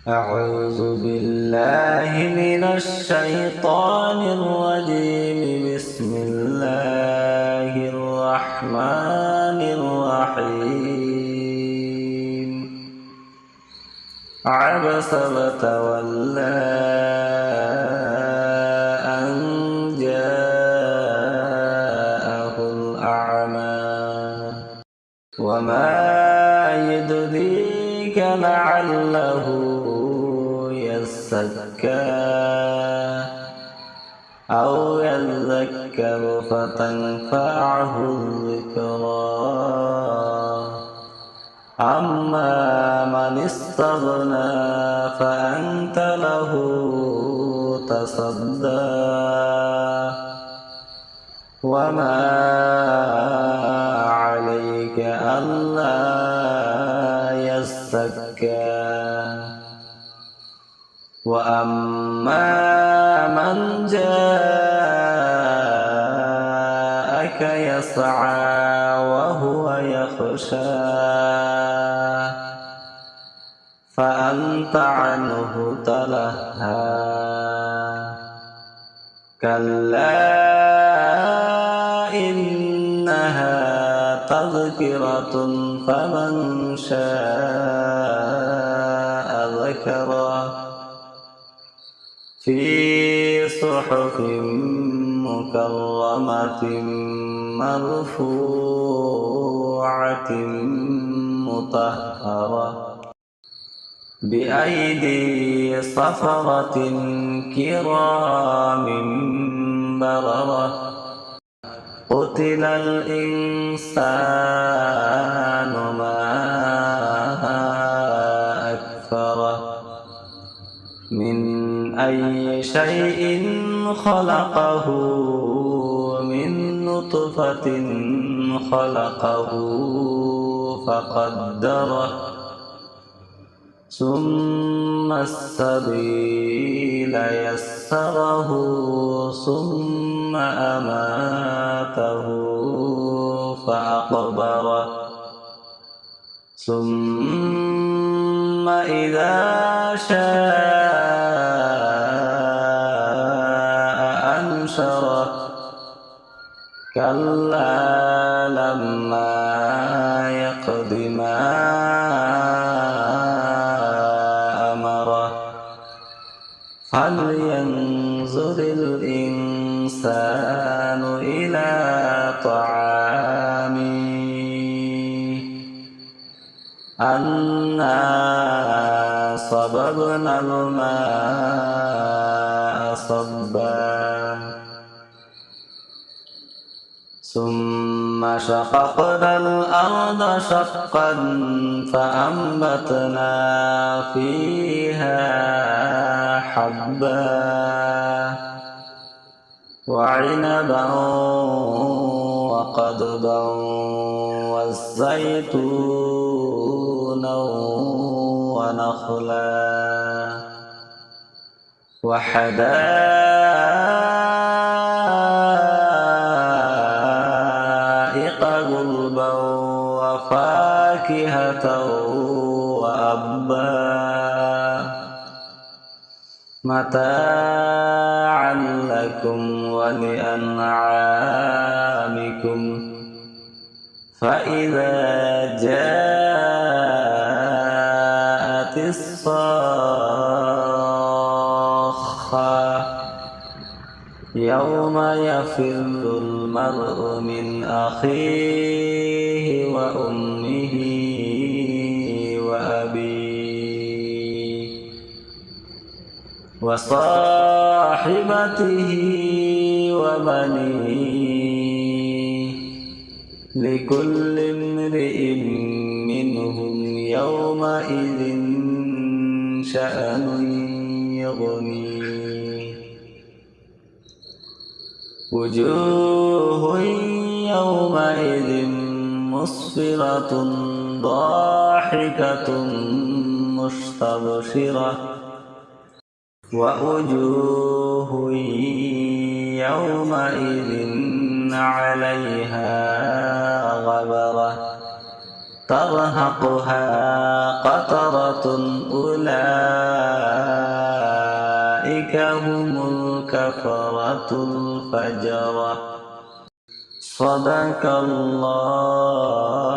أعوذ بالله من الشيطان الرجيم. بسم الله الرحمن الرحيم. عبس وتولى أن جاءه الأعمى وما يدريك لعله يزكى أو يذكر فتنفعه الذكرى. أما من استغنى فأنت له تصدى وما عليك ألا يزكى. وأما من جاءك يسعى وهو يخشى فأنت عنه تلهى. كلا إنها تذكرة فمن شاء ذكره في صحف مكرمة مرفوعة مطهرة بأيدي صفرة كرام بررة. قتل الإنسان ما أكفره من أي شيء خلقه من نطفة خلقه فقدره ثم السبيل يسره ثم أماته فأقبره ثم إذا شاء أنشره. كلا لما يقض ما أمره فلينظر الإنسان إلى طعامه أنا صببنا الماء صبا ثم شققنا الأرض شقا فأنبتنا فيها حبا وعنبا وقضبا والزيتون ونخلا وحدائق غلبا وفاكهة وأبا متاعا لكم ولأنعامكم. فإذا جاءت الصاخة يوم يفر المرء من أخيه وأمه وأبيه وصاحبته وبنيه لكل امرئ منهم يومئذ شأن يغنيه. وجوه يومئذ مسفرة ضاحكة مستبشرة ووجوه يومئذ عليها غبرة ترهقها قترة أولئك هم الكفرة الفجرة صدق الله